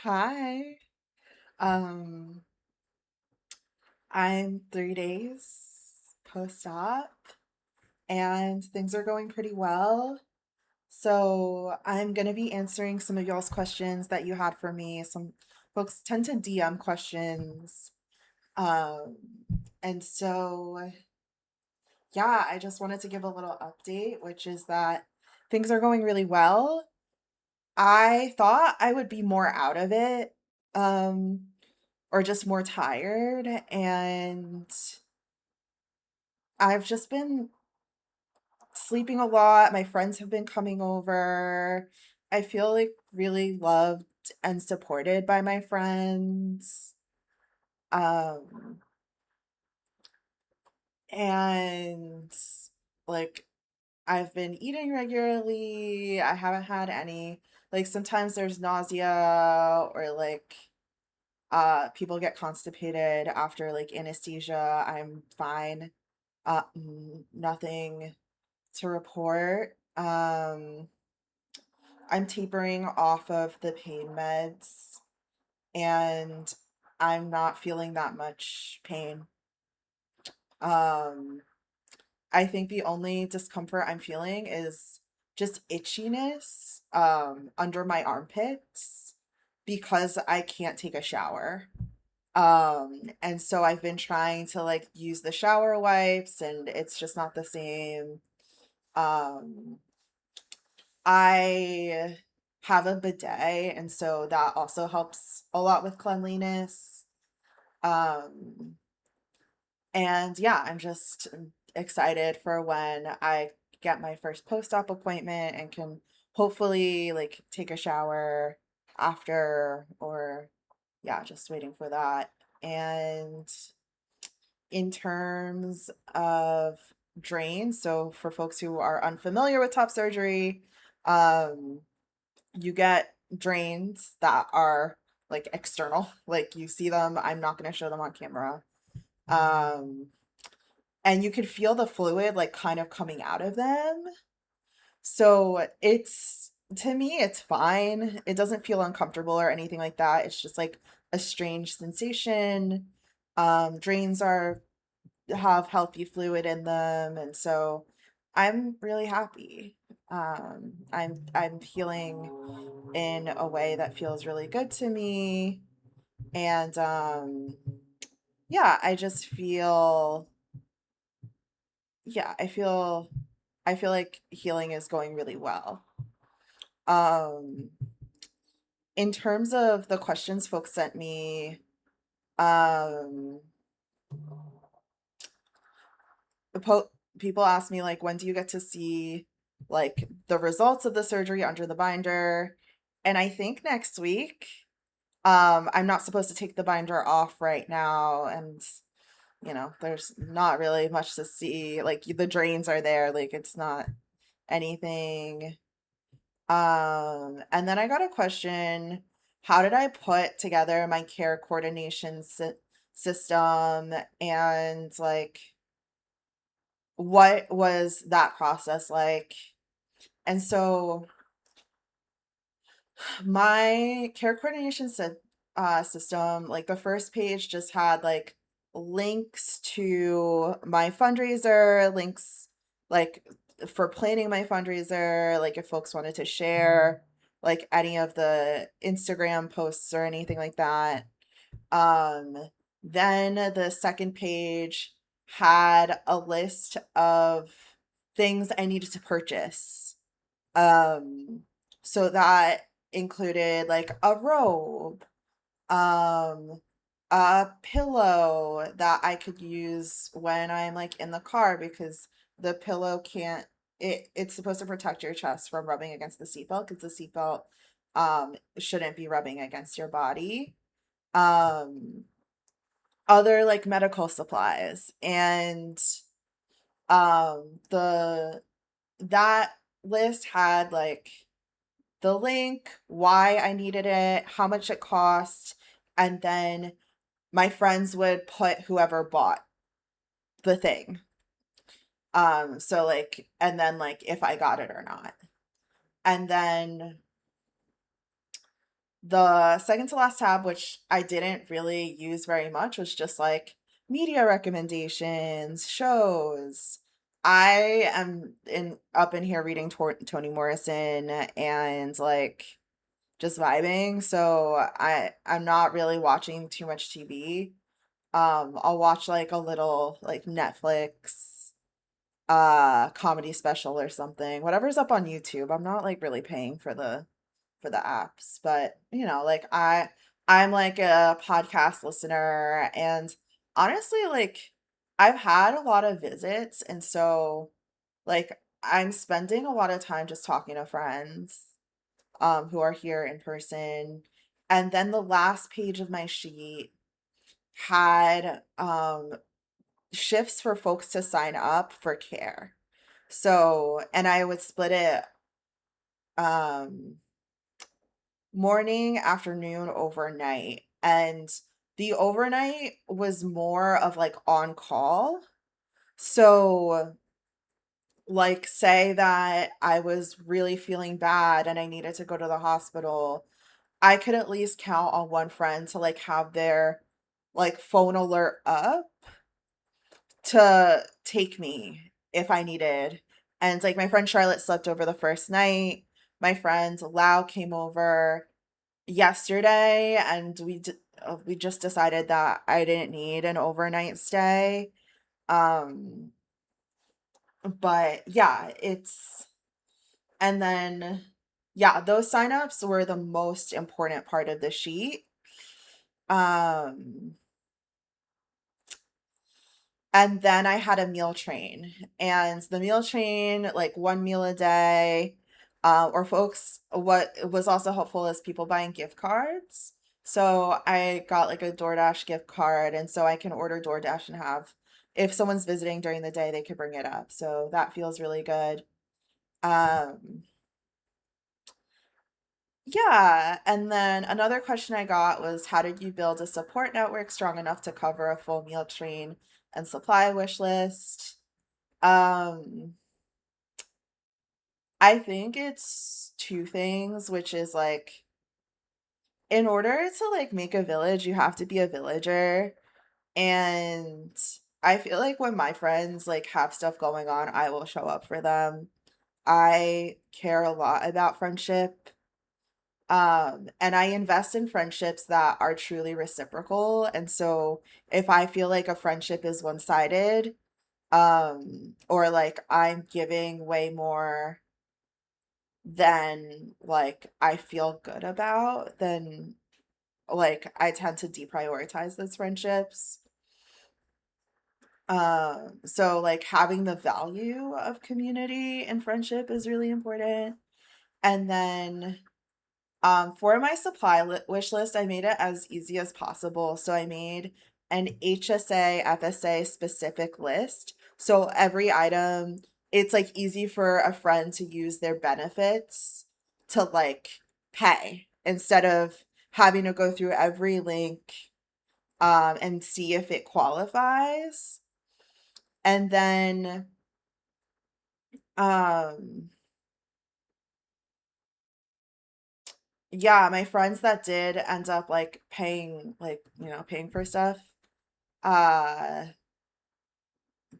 Hi. Um, I'm 3 days post-op and things are going pretty well. So I'm gonna be answering some of y'all's questions that you had for me. Some folks tend to DM questions. Um, and so yeah, I just wanted to give a little update, which is that things are going really well. I thought I would be more out of it. Um, or just more tired. And I've just been sleeping a lot. My friends have been coming over. I feel like really loved and supported by my friends. Um, and like I've been eating regularly. I haven't had any, like, sometimes there's nausea or people get constipated after like anesthesia. I'm fine. Nothing to report. I'm tapering off of the pain meds and I'm not feeling that much pain. Um, I think the only discomfort I'm feeling is just itchiness under my armpits because I can't take a shower. And so I've been trying to like use the shower wipes and it's just not the same. Um, I have a bidet, and so that also helps a lot with cleanliness. Um, and yeah, I'm just excited for when I get my first post-op appointment and can hopefully like take a shower after, or yeah, just waiting for that. And in terms of drains, so for folks who are unfamiliar with top surgery, um, you get drains that are like external, like you see them. I'm not going to show them on camera. Um, and you can feel the fluid like kind of coming out of them. So it's to me, it's fine. It doesn't feel uncomfortable or anything like that. It's just like a strange sensation. Drains are have healthy fluid in them, and so I'm really happy. I'm healing in a way that feels really good to me. And yeah, I just feel yeah, I feel like healing is going really well. Um in terms of the questions folks sent me, um the people ask me like when do you get to see like the results of the surgery under the binder? And I think next week. I'm not supposed to take the binder off right now, and there's not really much to see. Like the drains are there, like it's not anything. And then I got a question, how did I put together my care coordination system, and like what was that process like? And so my care coordination system, like the first page just had like links to my fundraiser, links like for planning my fundraiser, like if folks wanted to share like any of the Instagram posts or anything like that. Um, then the second page had a list of things I needed to purchase. Um, so that included like a robe, um, a pillow that I could use when I'm like in the car because the pillow can't it's supposed to protect your chest from rubbing against the seatbelt because the seatbelt shouldn't be rubbing against your body. Um, other like medical supplies and the that list had like the link, why I needed it, how much it cost, and then my friends would put whoever bought the thing. So like, and then like if I got it or not. And then The second to last tab, which I didn't really use very much, was just like media recommendations, shows. I am in up in here reading Toni Morrison and like just vibing. So I'm not really watching too much TV. I'll watch like a little like Netflix comedy special or something. Whatever's up on YouTube. I'm not like really paying for the apps, but you know, like I'm like a podcast listener and honestly like I've had a lot of visits and so like I'm spending a lot of time just talking to friends who are here in person. And then the last page of my sheet had shifts for folks to sign up for care. So, and I would split it um morning, afternoon, overnight. And the overnight was more of like on call. So, like, say that I was really feeling bad and I needed to go to the hospital, I could at least count on one friend to like have their like phone alert up to take me if I needed. And like my friend Charlotte slept over the first night. My friend Lau came over yesterday and we just decided that I didn't need an overnight stay. Um but yeah, it's and then yeah, those signups were the most important part of the sheet. Um and then I had a meal train. And the meal train, like one meal a day, or folks, what was also helpful is people buying gift cards. So I got like a DoorDash gift card, and so I can order DoorDash and have, if someone's visiting during the day, they could bring it up. So that feels really good. Um, yeah. And then another question I got was, how did you build a support network strong enough to cover a full meal train and supply wish list? Um, I think it's two things, which is like in order to like make a village, you have to be a villager. And I feel like when my friends like have stuff going on, I will show up for them. I care a lot about friendship. And I invest in friendships that are truly reciprocal. And so if I feel like a friendship is one-sided, or like I'm giving way more than like I feel good about, then like I tend to deprioritize those friendships. So like having the value of community and friendship is really important. And then for my wish list, I made it as easy as possible. So I made an HSA, FSA specific list. So every item, it's like easy for a friend to use their benefits to like pay instead of having to go through every link and see if it qualifies. And then um yeah, my friends that did end up like paying like, paying for stuff, uh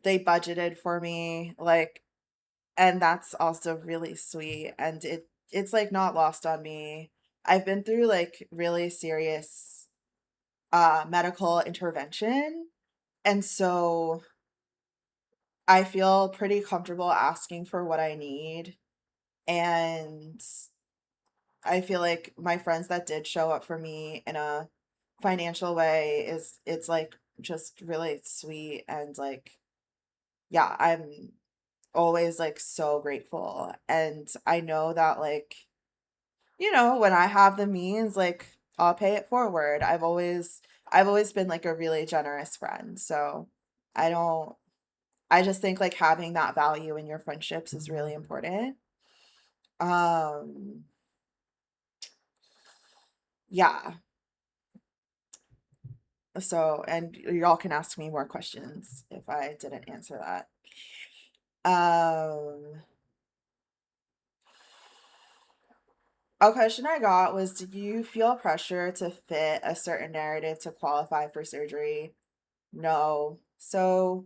they budgeted for me like and that's also really sweet and it's like not lost on me. I've been through like really serious medical intervention and so I feel pretty comfortable asking for what I need and I feel like my friends that did show up for me in a financial way is it's like just really sweet and like yeah, I'm always like so grateful. And I know that like, when I have the means, like I'll pay it forward. I've always been like a really generous friend. So I don't I just think like having that value in your friendships is really important. Um yeah. So and y'all can ask me more questions if I didn't answer that. Um A question I got was, did you feel pressure to fit a certain narrative to qualify for surgery? No. So,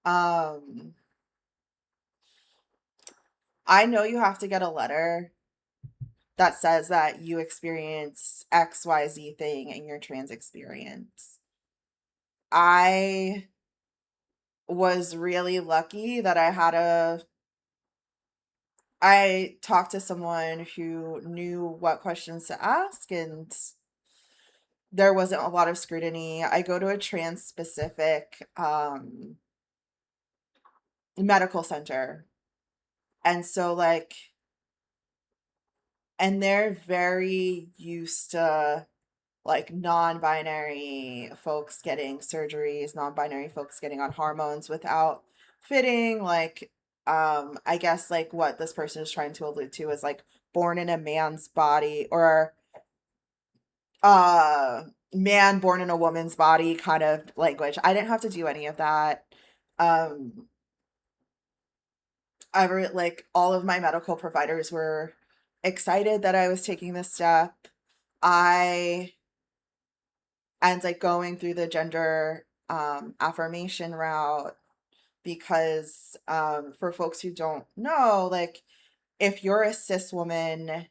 um, I know you have to get a letter that says that you experience XYZ thing in your trans experience. I was really lucky that I talked to someone who knew what questions to ask, and there wasn't a lot of scrutiny. I go to a trans specific medical center. And so like and they're very used to like non-binary folks getting surgeries, non-binary folks getting on hormones without fitting like I guess like what this person is trying to allude to is like born in a man's body or uh man born in a woman's body kind of language. I didn't have to do any of that. Um like all of my medical providers were excited that I was taking this step. I and like going through the gender affirmation route because for folks who don't know, like if you're a cis woman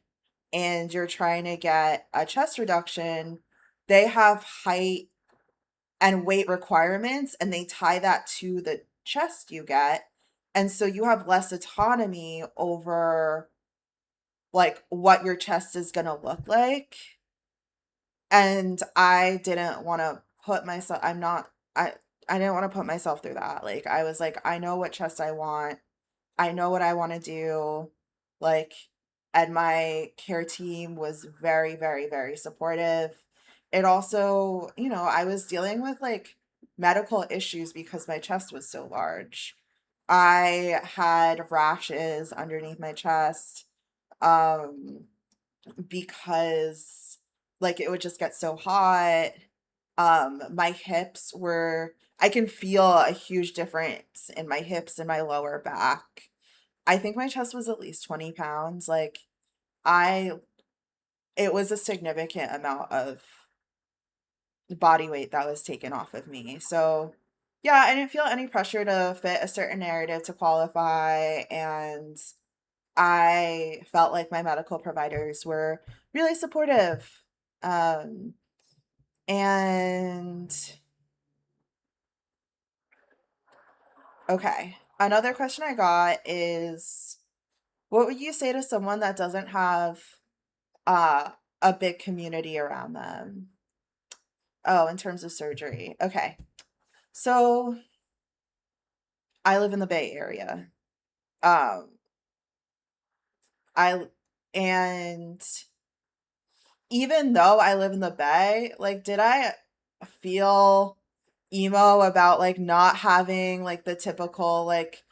and you're trying to get a chest reduction, they have height and weight requirements and they tie that to the chest you get. And so you have less autonomy over like what your chest is going to look like. And I didn't want to put myself I I didn't want to put myself through that. Like I was like I know what chest I want. I know what I want to do. Like and my care team was very very supportive. It also, I was dealing with like medical issues because my chest was so large. I had rashes underneath my chest. Um because like it would just get so hot. My hips were I can feel a huge difference in my hips and my lower back. I think my chest was at least 20 pounds. Like I it was a significant amount of body weight that was taken off of me. So yeah, I didn't feel any pressure to fit a certain narrative to qualify, and I felt like my medical providers were really supportive. Um, and okay, another question I got is what would you say to someone that doesn't have uh a big community around them? Oh, in terms of surgery. Okay. So, I live in the Bay Area. Um, I and even though I live in the Bay, like, did I feel emo about like not having like the typical like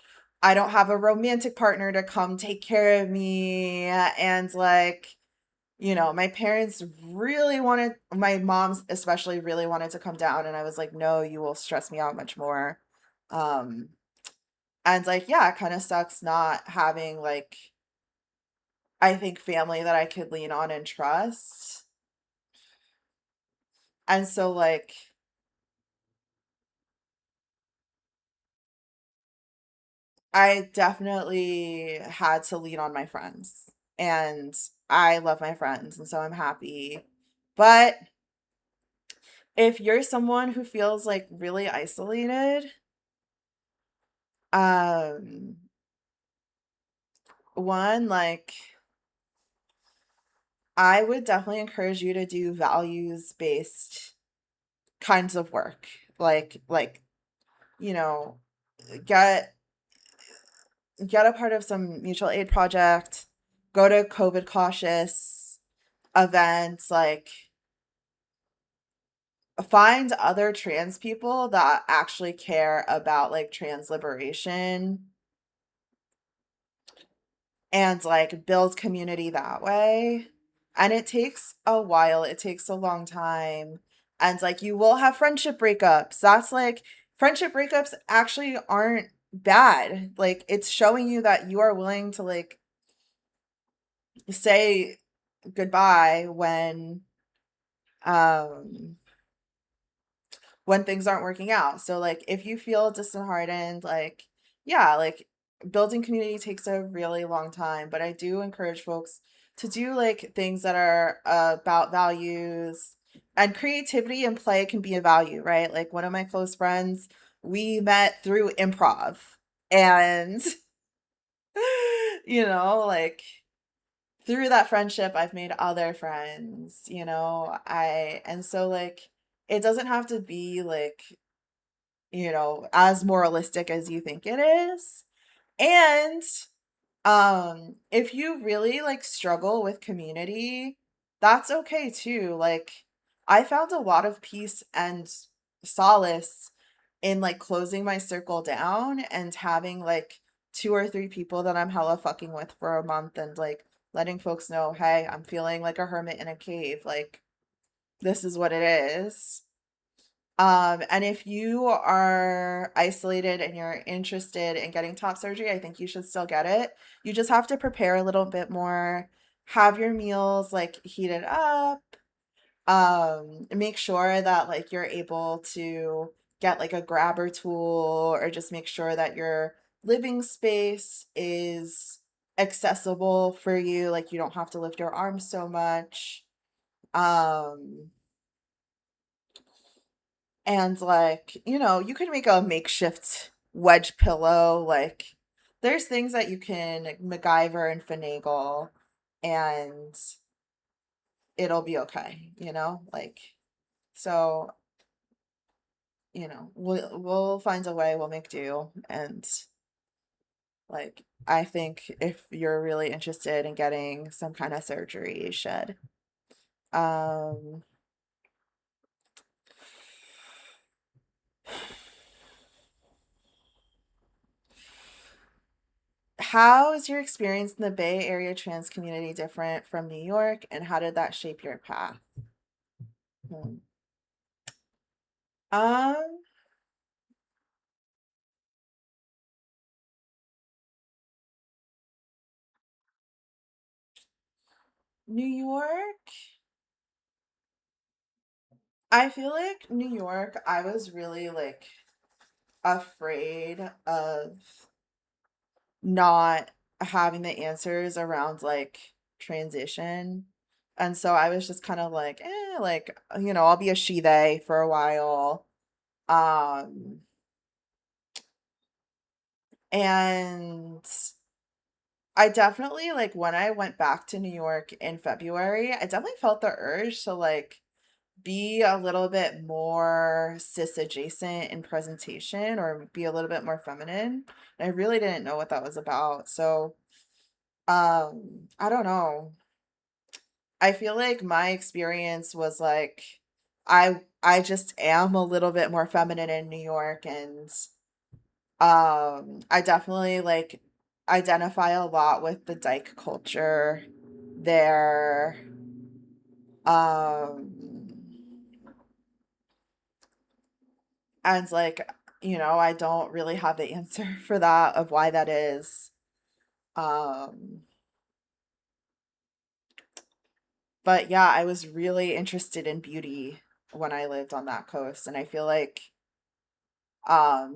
I don't have a romantic partner to come take care of me and like my parents really wanted my mom's especially really wanted to come down and I was like no, you will stress me out much more. Um and like yeah, it kind of sucks not having like I think family that I could lean on and trust. And so like I definitely had to lean on my friends, and I love my friends, and so I'm happy. But if you're someone who feels like really isolated, um, one, like I would definitely encourage you to do values-based kinds of work. Like, you know, get get a part of some mutual aid project, go to COVID cautious events, like find other trans people that actually care about like trans liberation and like build community that way. And it takes a while, it takes a long time. And like you will have friendship breakups. That's like friendship breakups actually aren't bad. Like it's showing you that you are willing to like say goodbye um when things aren't working out. So like if you feel disheartened, like yeah, like building community takes a really long time, but I do encourage folks to do like things that are about values, and creativity and play can be a value, right? Like one of my close friends, we met through improv, and like through that friendship I've made other friends, I and so like it doesn't have to be like as moralistic as you think it is. And if you really like struggle with community, that's okay too. Like I found a lot of peace and solace in like closing my circle down and having like two or three people that I'm hella fucking with for a month, and like letting folks know, hey, I'm feeling like a hermit in a cave. Like this is what it is. And if you are isolated and you're interested in getting top surgery, I think you should still get it. You just have to prepare a little bit more, have your meals like heated up, make sure that like you're able to get like a grabber tool, or just make sure that your living space is accessible for you, like you don't have to lift your arms so much. Um, And like, you can make a makeshift wedge pillow. Like, there's things that you can like, MacGyver and finagle, and it'll be okay, Like, so, we'll find a way, we'll make do. And like, I think if you're really interested in getting some kind of surgery, you should. Um, how is your experience in the Bay Area trans community different from New York, and how did that shape your path? Hmm. Um, New York, I feel like New York, I was really like afraid of not having the answers around like transition. And so I was just kind of like, like, I'll be a she they for a while. Um, and I definitely like when I went back to New York in February, I definitely felt the urge to like be a little bit more cis adjacent in presentation, or be a little bit more feminine. And I really didn't know what that was about. So, I don't know. I feel like my experience was like I just am a little bit more feminine in New York, and I definitely like identify a lot with the dyke culture there. Um and like, I don't really have the answer for that of why that is. Um but yeah, I was really interested in beauty when I lived on that coast, and I feel like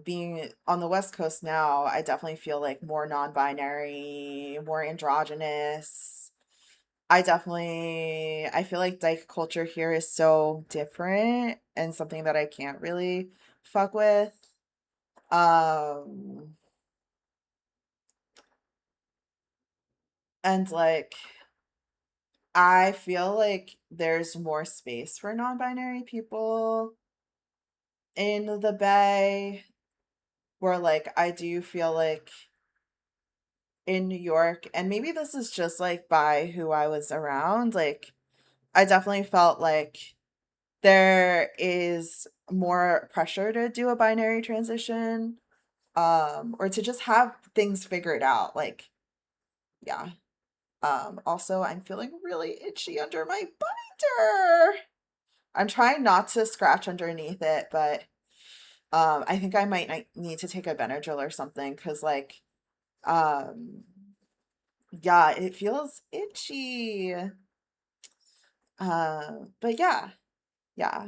being on the West Coast now, I definitely feel like more non-binary, more androgynous. I feel like dyke culture here is so different and something that I can't really fuck with. Um, and like, I feel like there's more space for non-binary people in the Bay, where like I do feel like in New York, and maybe this is just like by who I was around, like I definitely felt like there is more pressure to do a binary transition, or to just have things figured out. Like, yeah. Also I'm feeling really itchy under my binder. I'm trying not to scratch underneath it, but I think I might need to take a Benadryl or something, because like um yeah, it feels itchy. But yeah, yeah.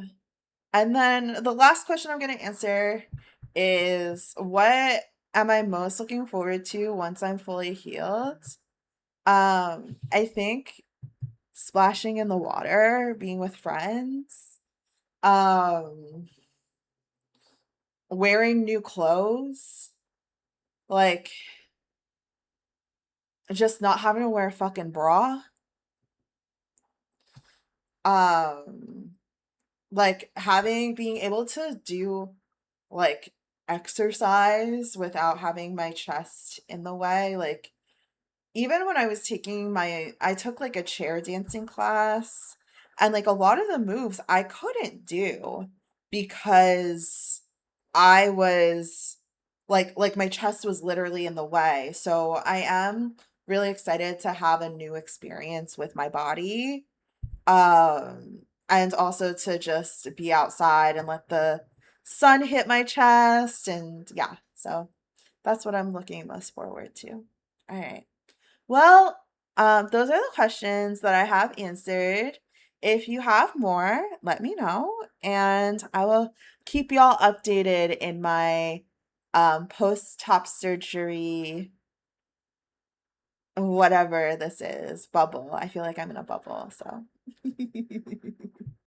And then the last question I'm going to answer is, what am I most looking forward to once I'm fully healed? I think splashing in the water, being with friends, um, wearing new clothes, like just not having to wear a fucking bra. Um, like being able to do like exercise without having my chest in the way. Like even when I took like a chair dancing class, and like a lot of the moves I couldn't do because I was like my chest was literally in the way. So I am really excited to have a new experience with my body. And also to just be outside and let the sun hit my chest, and yeah. So that's what I'm looking most forward to. All right. Well, those are the questions that I have answered. If you have more, let me know, and I will keep y'all updated in my post top surgery, whatever this is, bubble. I feel like I'm in a bubble, so.